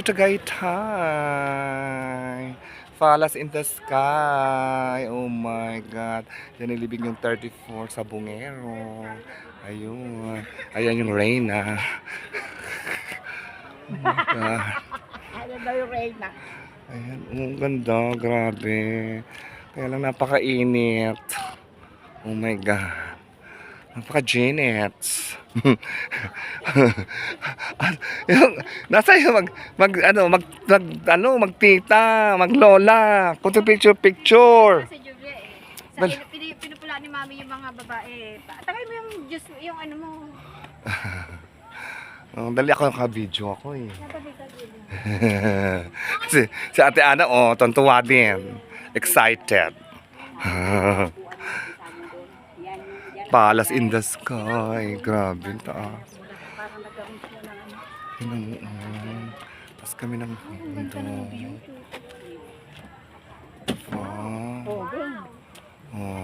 Tagaytay. Falas in the sky. Oh my God. Yan nilibig yung 34 sa Bungero. Ayun. Ayan yung Reyna. Oh my God. Ano daw yung Reyna? Ayan. Ang ganda. Grabe. Kaya lang napakainit. Oh my God. Napaka-Janet. Yung, nasa yung magtita, maglola, photo picture. Sa Julia eh. Bal- Pinupula ni mami yung mga babae. Tagay mo yung juice, yung ano mo. Oh, dali ako naka-video ako eh. Natabi ka din. Si Ate Ana, oh, tontuwa din. Excited. Palace in the sky. Grabe, ang taas. Parang nagkaroon siya ng ano. Pinuun. Tapos kami ng mundo. Wow. Oh, Oh.